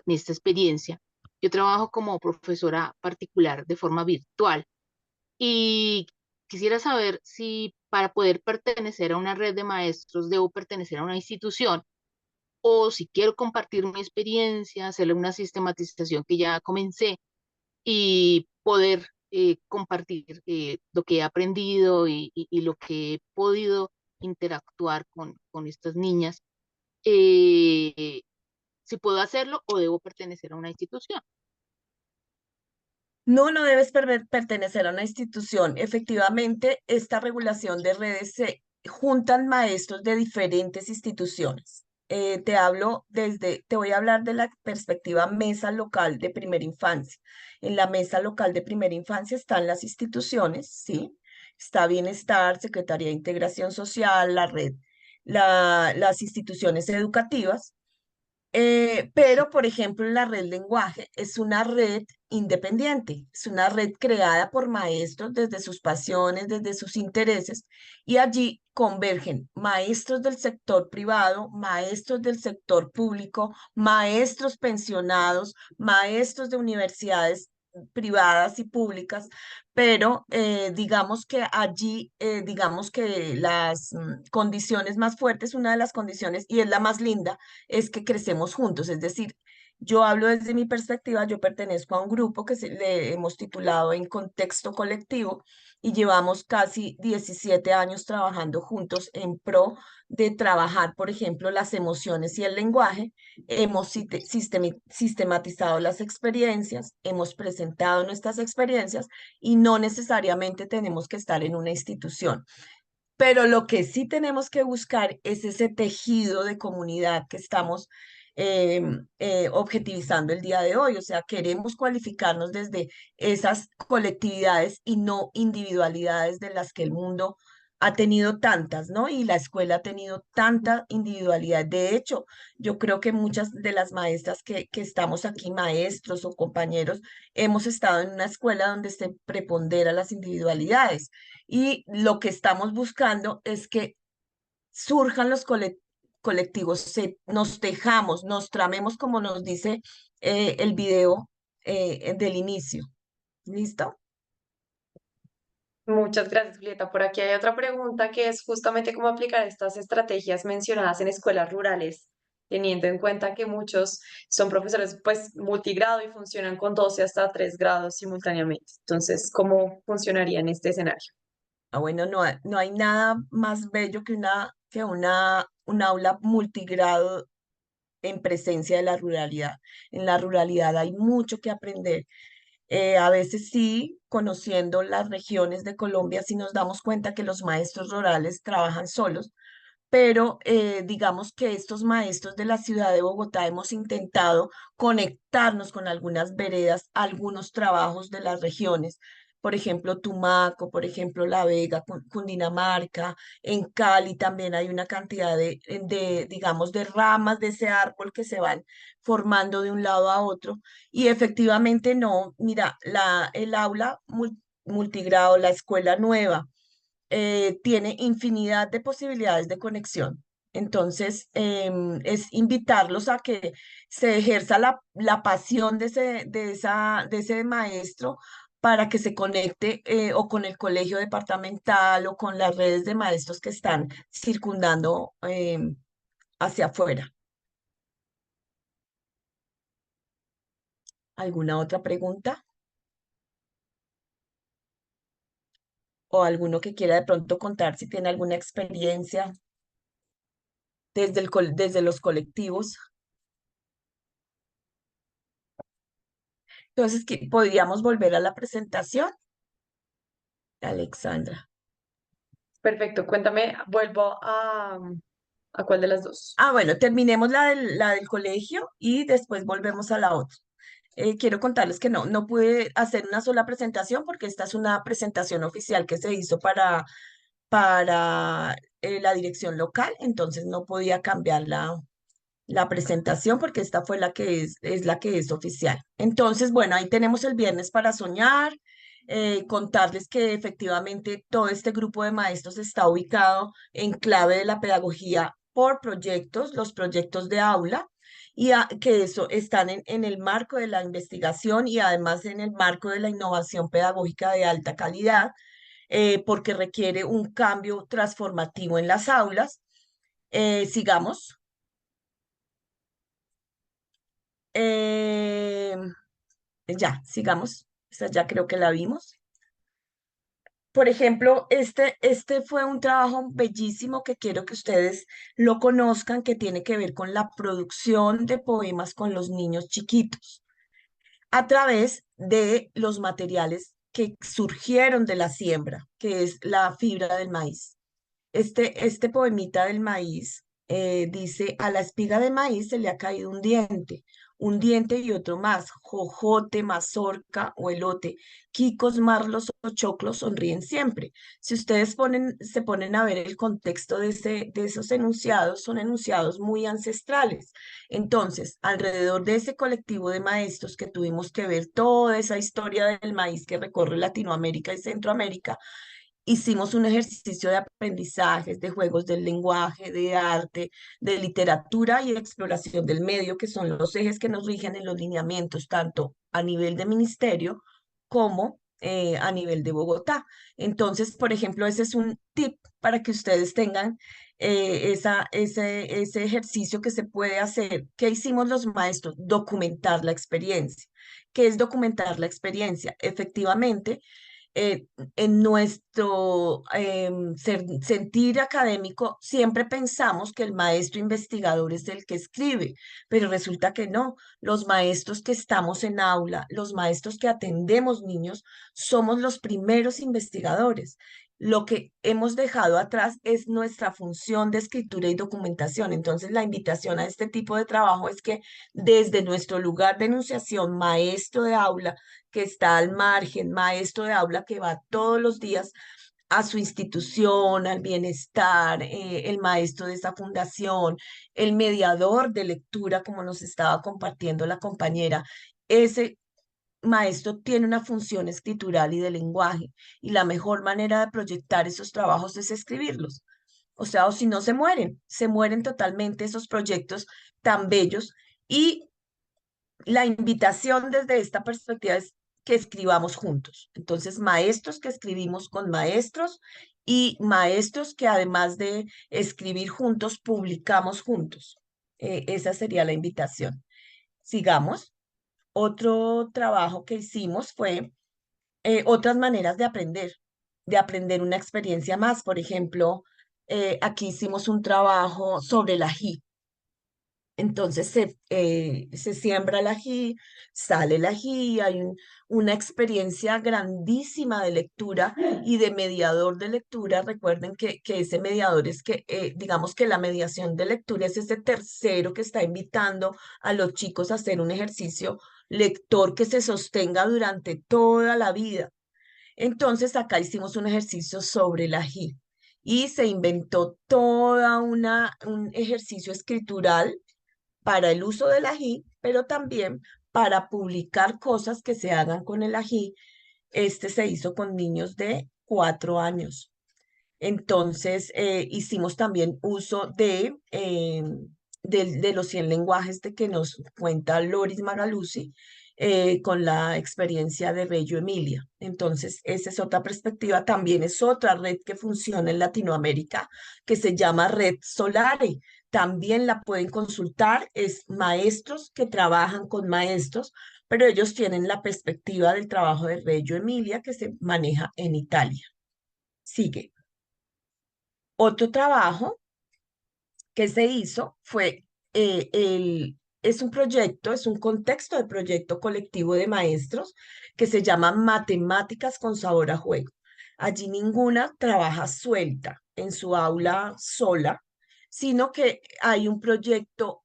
en esta experiencia. Yo trabajo como profesora particular de forma virtual y quisiera saber si para poder pertenecer a una red de maestros debo pertenecer a una institución o si quiero compartir mi experiencia, hacerle una sistematización que ya comencé y poder compartir lo que he aprendido y lo que he podido interactuar con estas niñas, si puedo hacerlo o debo pertenecer a una institución. No, no debes pertenecer a una institución. Efectivamente, esta regulación de redes se juntan maestros de diferentes instituciones. Te voy a hablar de la perspectiva mesa local de primera infancia. En la mesa local de primera infancia están las instituciones, ¿sí? Está Bienestar, Secretaría de Integración Social, la red, las instituciones educativas. Pero, por ejemplo, la red lenguaje es una red independiente, es una red creada por maestros desde sus pasiones, desde sus intereses, y allí convergen maestros del sector privado, maestros del sector público, maestros pensionados, maestros de universidades privadas y públicas, pero digamos que allí, digamos que las condiciones más fuertes, una de las condiciones, y es la más linda, es que crecemos juntos. Es decir, yo hablo desde mi perspectiva, yo pertenezco a un grupo que le hemos titulado En Contexto Colectivo, y llevamos casi 17 años trabajando juntos en pro de trabajar, por ejemplo, las emociones y el lenguaje. Hemos sistematizado las experiencias, hemos presentado nuestras experiencias, y no necesariamente tenemos que estar en una institución. Pero lo que sí tenemos que buscar es ese tejido de comunidad que estamos objetivizando el día de hoy. O sea, queremos cualificarnos desde esas colectividades y no individualidades de las que el mundo ha tenido tantas, ¿no? Y la escuela ha tenido tanta individualidad. De hecho, yo creo que muchas de las maestras que estamos aquí, maestros o compañeros, hemos estado en una escuela donde se prepondera las individualidades. Y lo que estamos buscando es que surjan los colectivos, nos tejamos, nos tramemos, como nos dice el video del inicio. ¿Listo? Muchas gracias, Julieta. Por aquí hay otra pregunta que es justamente cómo aplicar estas estrategias mencionadas en escuelas rurales, teniendo en cuenta que muchos son profesores pues multigrado y funcionan con 12 hasta 3 grados simultáneamente. Entonces, ¿cómo funcionaría en este escenario? Bueno, no hay nada más bello un aula multigrado en presencia de la ruralidad. En la ruralidad hay mucho que aprender. A veces sí, conociendo las regiones de Colombia, sí nos damos cuenta que los maestros rurales trabajan solos, pero digamos que estos maestros de la ciudad de Bogotá hemos intentado conectarnos con algunas veredas, algunos trabajos de las regiones, por ejemplo, Tumaco, por ejemplo, La Vega, Cundinamarca, en Cali también hay una cantidad digamos, de ramas de ese árbol que se van formando de un lado a otro. Y efectivamente no, mira, el aula multigrado, la escuela nueva, tiene infinidad de posibilidades de conexión. Entonces, es invitarlos a que se ejerza la pasión de ese maestro para que se conecte o con el colegio departamental o con las redes de maestros que están circundando hacia afuera. ¿Alguna otra pregunta? ¿O alguno que quiera de pronto contar si tiene alguna experiencia desde los colectivos? Entonces, ¿podríamos volver a la presentación? Alexandra. Perfecto, cuéntame, vuelvo a cuál de las dos. Ah, bueno, terminemos la del colegio y después volvemos a la otra. Quiero contarles que no pude hacer una sola presentación porque esta es una presentación oficial que se hizo para la dirección local, entonces no podía cambiar la presentación porque esta fue la que es la que es oficial. Entonces, bueno, ahí tenemos el viernes para soñar, contarles que efectivamente todo este grupo de maestros está ubicado en clave de la pedagogía por proyectos, los proyectos de aula, y que eso están en el marco de la investigación y además en el marco de la innovación pedagógica de alta calidad, porque requiere un cambio transformativo en las aulas. Sigamos. Eh, ya, sigamos. Esta ya creo que la vimos. Por ejemplo, este fue un trabajo bellísimo que quiero que ustedes lo conozcan, que tiene que ver con la producción de poemas con los niños chiquitos a través de los materiales que surgieron de la siembra, que es la fibra del maíz. Este poemita del maíz dice: a la espiga de maíz se le ha caído un diente y otro más, jojote, mazorca o elote, quicos, marlos o choclos sonríen siempre. Si ustedes se ponen a ver el contexto de esos enunciados, son enunciados muy ancestrales. Entonces, alrededor de ese colectivo de maestros que tuvimos que ver toda esa historia del maíz que recorre Latinoamérica y Centroamérica, hicimos un ejercicio de aprendizajes, de juegos del lenguaje, de arte, de literatura y de exploración del medio, que son los ejes que nos rigen en los lineamientos, tanto a nivel de ministerio como a nivel de Bogotá. Entonces, por ejemplo, ese es un tip para que ustedes tengan ese ejercicio que se puede hacer. ¿Qué hicimos los maestros? Documentar la experiencia. ¿Qué es documentar la experiencia? Efectivamente, eh, en nuestro sentir académico siempre pensamos que el maestro investigador es el que escribe, pero resulta que no. Los maestros que estamos en aula, los maestros que atendemos niños, somos los primeros investigadores. Lo que hemos dejado atrás es nuestra función de escritura y documentación. Entonces, la invitación a este tipo de trabajo es que desde nuestro lugar de enunciación, maestro de aula, que está al margen, maestro de aula que va todos los días a su institución, al bienestar, el maestro de esa fundación, el mediador de lectura, como nos estaba compartiendo la compañera. Ese maestro tiene una función escritural y de lenguaje, y la mejor manera de proyectar esos trabajos es escribirlos. O sea, o si no se mueren totalmente esos proyectos tan bellos. Y la invitación desde esta perspectiva es que escribamos juntos. Entonces, maestros que escribimos con maestros y maestros que además de escribir juntos, publicamos juntos. Esa sería la invitación. Sigamos. Otro trabajo que hicimos fue otras maneras de aprender una experiencia más. Por ejemplo, aquí hicimos un trabajo sobre el ají. Entonces se siembra el ají, sale el ají, hay una experiencia grandísima de lectura y de mediador de lectura. Recuerden que ese mediador es que, digamos que la mediación de lectura es ese tercero que está invitando a los chicos a hacer un ejercicio lector que se sostenga durante toda la vida. Entonces acá hicimos un ejercicio sobre el ají y se inventó un ejercicio escritural para el uso del ají, pero también para publicar cosas que se hagan con el ají. Este se hizo con niños de 4 años. Entonces, hicimos también uso de los 100 lenguajes de que nos cuenta Loris Magaluzzi con la experiencia de Reggio Emilia. Entonces, esa es otra perspectiva. También es otra red que funciona en Latinoamérica que se llama Red Solare. También la pueden consultar. Es maestros que trabajan con maestros, pero ellos tienen la perspectiva del trabajo de Reggio Emilia que se maneja en Italia. Sigue. Otro trabajo que se hizo fue, es un proyecto, es un contexto de proyecto colectivo de maestros que se llama Matemáticas con sabor a juego. Allí ninguna trabaja suelta en su aula sola, sino que hay un proyecto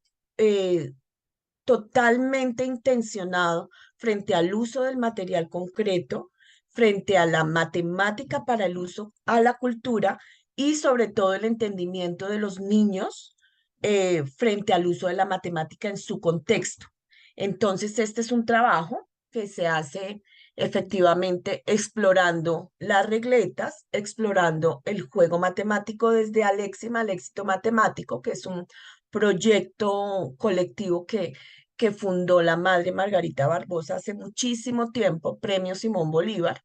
totalmente intencionado frente al uso del material concreto, frente a la matemática para el uso a la cultura y sobre todo el entendimiento de los niños frente al uso de la matemática en su contexto. Entonces, este es un trabajo que se hace efectivamente explorando las regletas, explorando el juego matemático desde Alexima al éxito matemático, que es un proyecto colectivo que fundó la madre Margarita Barbosa hace muchísimo tiempo, Premio Simón Bolívar.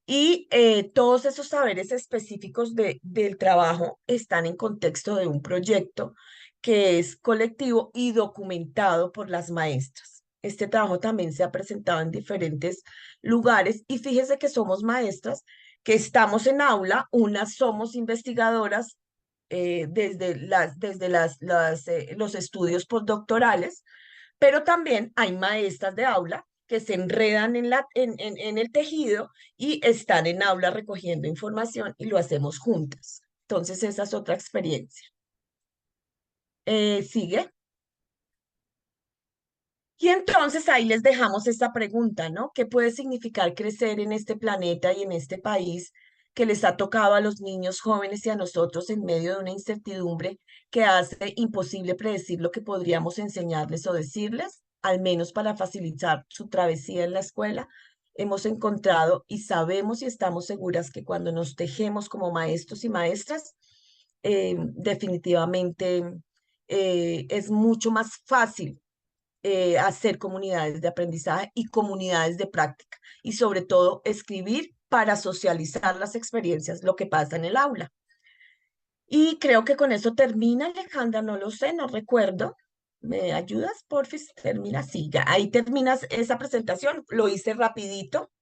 Y todos esos saberes específicos del trabajo están en contexto de un proyecto que es colectivo y documentado por las maestras. Este trabajo también se ha presentado en diferentes lugares y fíjese que somos maestras que estamos en aula, unas somos investigadoras desde los estudios postdoctorales, pero también hay maestras de aula que se enredan en el tejido y están en aula recogiendo información y lo hacemos juntas. Entonces, esa es otra experiencia. Sigue. Y entonces ahí les dejamos esta pregunta, ¿no? ¿Qué puede significar crecer en este planeta y en este país que les ha tocado a los niños jóvenes y a nosotros en medio de una incertidumbre que hace imposible predecir lo que podríamos enseñarles o decirles, al menos para facilitar su travesía en la escuela? Hemos encontrado y sabemos y estamos seguras que cuando nos tejemos como maestros y maestras, definitivamente es mucho más fácil hacer comunidades de aprendizaje y comunidades de práctica y sobre todo escribir para socializar las experiencias, lo que pasa en el aula. Y creo que con eso termina, Alejandra, no lo sé, no recuerdo. ¿Me ayudas, porfis? Termina, sí, ya ahí terminas esa presentación, lo hice rapidito.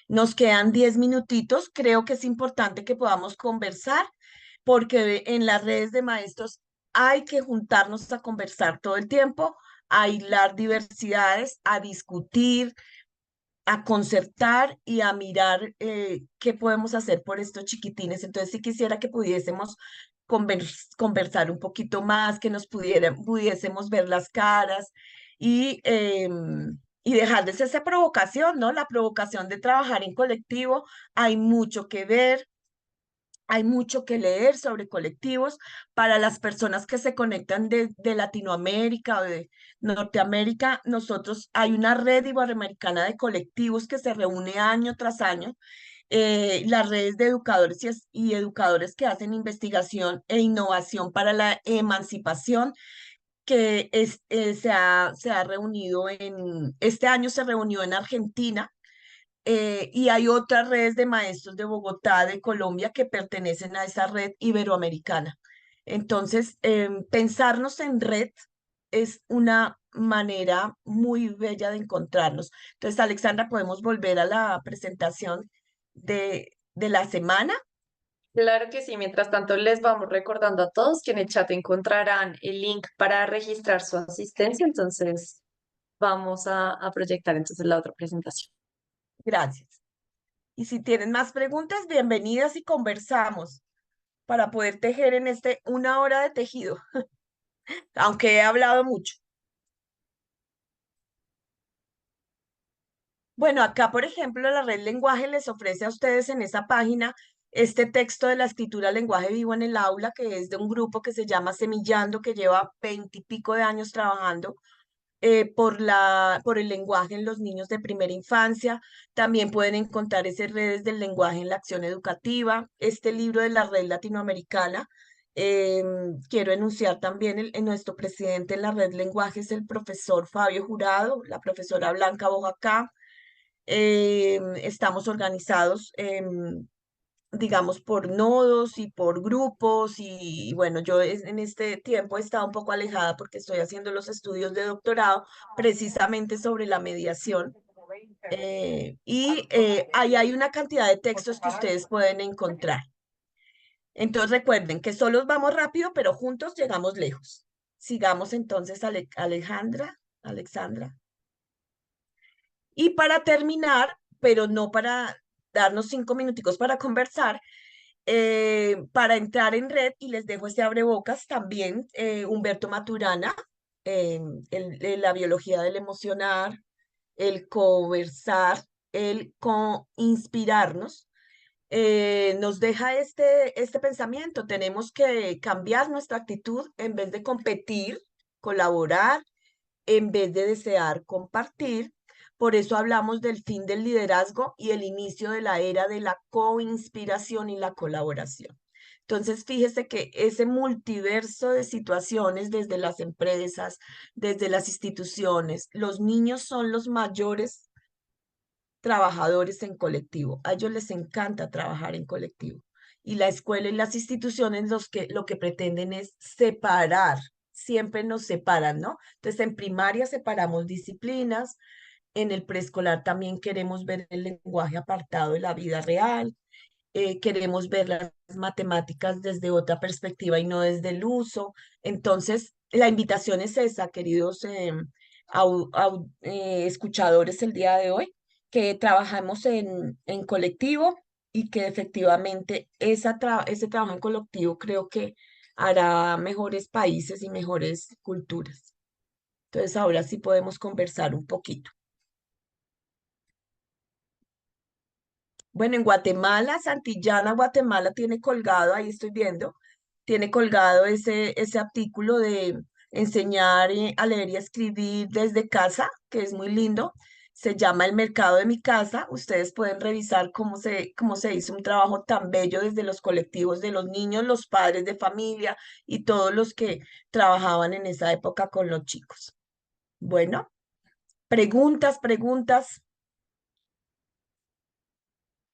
Nos quedan 10 minutitos, creo que es importante que podamos conversar porque en las redes de maestros hay que juntarnos a conversar todo el tiempo, a hilar diversidades, a discutir, a concertar y a mirar qué podemos hacer por estos chiquitines. Entonces, sí quisiera que pudiésemos conversar un poquito más, que nos pudiésemos ver las caras y dejarles esa provocación, ¿no? La provocación de trabajar en colectivo. Hay mucho que ver, hay mucho que leer sobre colectivos para las personas que se conectan de Latinoamérica o de Norteamérica. Nosotros hay una red iberoamericana de colectivos que se reúne año tras año. Las redes de educadores y educadores que hacen investigación e innovación para la emancipación se ha reunido este año se reunió en Argentina y hay otras redes de maestros de Bogotá, de Colombia, que pertenecen a esa red iberoamericana. Entonces, pensarnos en red es una manera muy bella de encontrarnos. Entonces, Alexandra, podemos volver a la presentación de la semana. Claro que sí, mientras tanto les vamos recordando a todos que en el chat encontrarán el link para registrar su asistencia, entonces vamos a proyectar entonces la otra presentación. Gracias. Y si tienen más preguntas, bienvenidas y conversamos para poder tejer en una hora de tejido, aunque he hablado mucho. Bueno, acá, por ejemplo, la Red Lenguaje les ofrece a ustedes en esa página este texto de la escritura lenguaje vivo en el aula, que es de un grupo que se llama Semillando, que lleva 20 y pico de años trabajando por el lenguaje en los niños de primera infancia. También pueden encontrar esas redes del lenguaje en la acción educativa. Este libro de la Red Latinoamericana. Quiero enunciar también nuestro presidente en la Red Lenguaje es el profesor Fabio Jurado, la profesora Blanca Bojacá. Estamos organizados, digamos, por nodos y por grupos y bueno, yo en este tiempo he estado un poco alejada porque estoy haciendo los estudios de doctorado precisamente sobre la mediación. Ahí hay una cantidad de textos que ustedes pueden encontrar. Entonces recuerden que solos vamos rápido, pero juntos llegamos lejos. Sigamos entonces, Alexandra. Y para terminar, pero no para darnos 5 minuticos para conversar, para entrar en red, y les dejo este abrebocas también, Humberto Maturana, la biología del emocionar, el conversar, el co-inspirarnos, nos deja este pensamiento. Tenemos que cambiar nuestra actitud en vez de competir, colaborar, en vez de desear compartir. Por eso hablamos del fin del liderazgo y el inicio de la era de la coinspiración y la colaboración. Entonces, fíjese que ese multiverso de situaciones desde las empresas, desde las instituciones, los niños son los mayores trabajadores en colectivo. A ellos les encanta trabajar en colectivo. Y la escuela y las instituciones lo que pretenden es separar, siempre nos separan, ¿no? Entonces, en primaria separamos disciplinas, en el preescolar también queremos ver el lenguaje apartado de la vida real, queremos ver las matemáticas desde otra perspectiva y no desde el uso. Entonces, la invitación es esa, queridos escuchadores el día de hoy, que trabajamos en colectivo y que efectivamente ese trabajo en colectivo creo que hará mejores países y mejores culturas. Entonces, ahora sí podemos conversar un poquito. Bueno, en Guatemala, Santillana, Guatemala tiene colgado, ahí estoy viendo, tiene colgado ese artículo de enseñar a leer y a escribir desde casa, que es muy lindo. Se llama El mercado de mi casa. Ustedes pueden revisar cómo se hizo un trabajo tan bello desde los colectivos de los niños, los padres de familia y todos los que trabajaban en esa época con los chicos. Bueno, preguntas,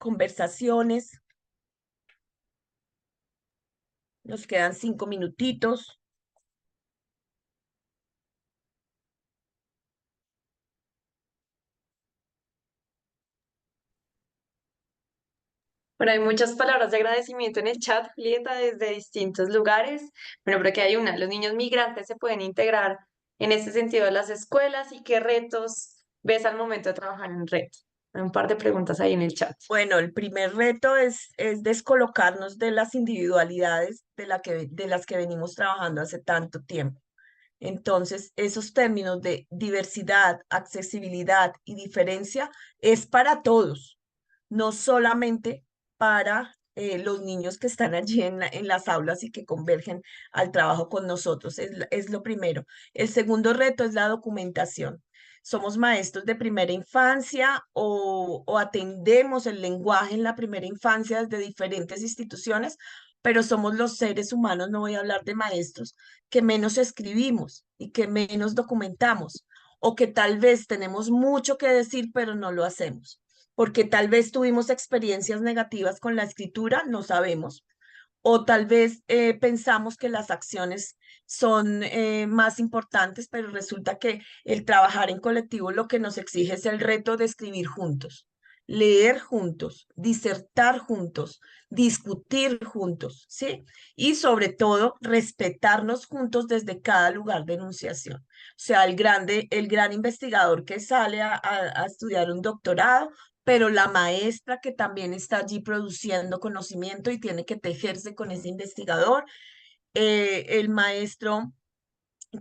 conversaciones. Nos quedan 5 minutitos. Bueno, hay muchas palabras de agradecimiento en el chat, Julieta, desde distintos lugares. Bueno, pero que hay una, los niños migrantes se pueden integrar en ese sentido a las escuelas y qué retos ves al momento de trabajar en red. Hay un par de preguntas ahí en el chat. Bueno, el primer reto es descolocarnos de las individualidades de las que venimos trabajando hace tanto tiempo. Entonces, esos términos de diversidad, accesibilidad y diferencia es para todos, no solamente para los niños que están allí en las aulas y que convergen al trabajo con nosotros. Es lo primero. El segundo reto es la documentación. Somos maestros de primera infancia o atendemos el lenguaje en la primera infancia desde diferentes instituciones, pero somos los seres humanos, no voy a hablar de maestros, que menos escribimos y que menos documentamos, o que tal vez tenemos mucho que decir, pero no lo hacemos, porque tal vez tuvimos experiencias negativas con la escritura, no sabemos, o tal vez pensamos que las acciones son más importantes, pero resulta que el trabajar en colectivo lo que nos exige es el reto de escribir juntos, leer juntos, disertar juntos, discutir juntos, ¿sí? Y sobre todo, respetarnos juntos desde cada lugar de enunciación. O sea, el gran investigador que sale a estudiar un doctorado, pero la maestra que también está allí produciendo conocimiento y tiene que tejerse con ese investigador, el maestro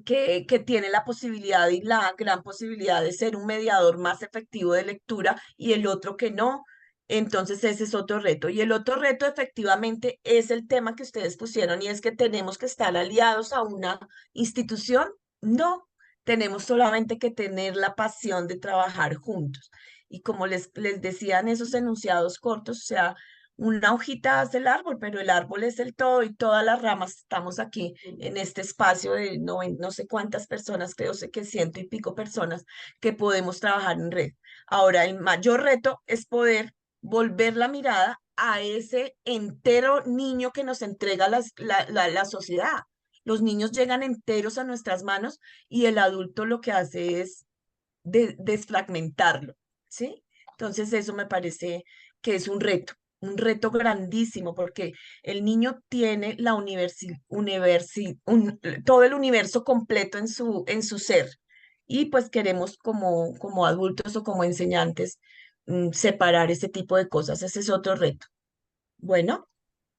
que tiene la posibilidad y la gran posibilidad de ser un mediador más efectivo de lectura y el otro que no. Entonces ese es otro reto. Y el otro reto efectivamente es el tema que ustedes pusieron y es que tenemos que estar aliados a una institución. No, tenemos solamente que tener la pasión de trabajar juntos. Y como les decían esos enunciados cortos, o sea, una hojita hace el árbol, pero el árbol es el todo y todas las ramas estamos aquí en este espacio de no sé cuántas personas, creo sé que ciento y pico personas que podemos trabajar en red. Ahora, el mayor reto es poder volver la mirada a ese entero niño que nos entrega la sociedad. Los niños llegan enteros a nuestras manos y el adulto lo que hace es desfragmentarlo, ¿sí? Entonces eso me parece que es un reto grandísimo, porque el niño tiene todo el universo completo en su ser. Y pues queremos como adultos o como enseñantes separar ese tipo de cosas. Ese es otro reto. Bueno,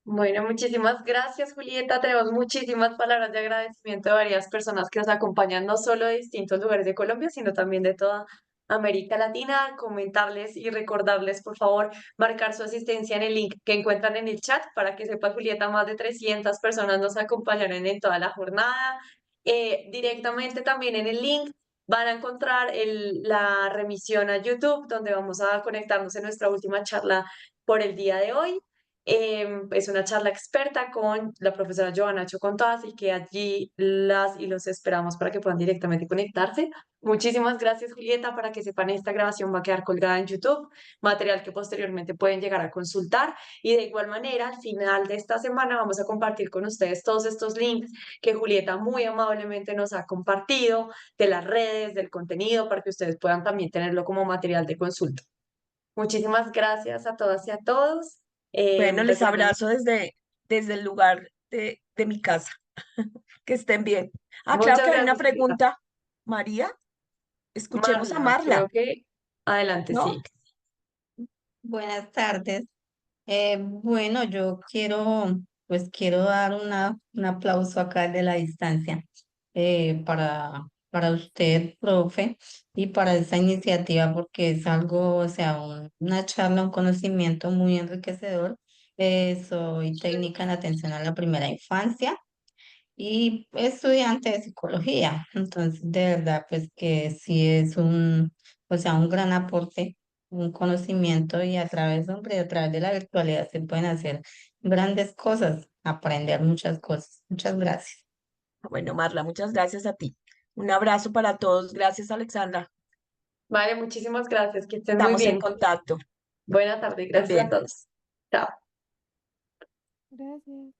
Bueno, muchísimas gracias, Julieta. Tenemos muchísimas palabras de agradecimiento de varias personas que nos acompañan, no solo de distintos lugares de Colombia, sino también de toda América Latina. Comentarles y recordarles, por favor, marcar su asistencia en el link que encuentran en el chat para que sepa, Julieta, más de 300 personas nos acompañarán en toda la jornada. Directamente también en el link van a encontrar la remisión a YouTube, donde vamos a conectarnos en nuestra última charla por el día de hoy. Es una charla experta con la profesora Joana Chocontaz y que allí las y los esperamos para que puedan directamente conectarse. Muchísimas gracias, Julieta. Para que sepan, esta grabación va a quedar colgada en YouTube, material que posteriormente pueden llegar a consultar. Y de igual manera, al final de esta semana vamos a compartir con ustedes todos estos links que Julieta muy amablemente nos ha compartido de las redes, del contenido, para que ustedes puedan también tenerlo como material de consulta. Muchísimas gracias a todas y a todos. bueno, les Recuerden, abrazo desde el lugar de mi casa. Que estén bien. Ah, claro muchas que hay una gracias, Julieta. pregunta. María, escuchemos a Marla, Marla, creo que adelante, ¿no? sí. Buenas tardes. Bueno, yo quiero dar un aplauso acá de la distancia para usted, profe, y para esa iniciativa, porque es algo, o sea, una charla, un conocimiento muy enriquecedor. Soy técnica en atención a la primera infancia y estudiante de psicología. Entonces, de verdad, pues que sí es o sea, un gran aporte, un conocimiento y hombre, a través de la virtualidad se pueden hacer grandes cosas, aprender muchas cosas. Muchas gracias. Bueno, Marla, muchas gracias a ti. Un abrazo para todos. Gracias, Alexandra. Vale, muchísimas gracias. Que estén muy Estamos en bien. contacto. Buena tarde. Estén Gracias a bien. todos. Chao. Gracias.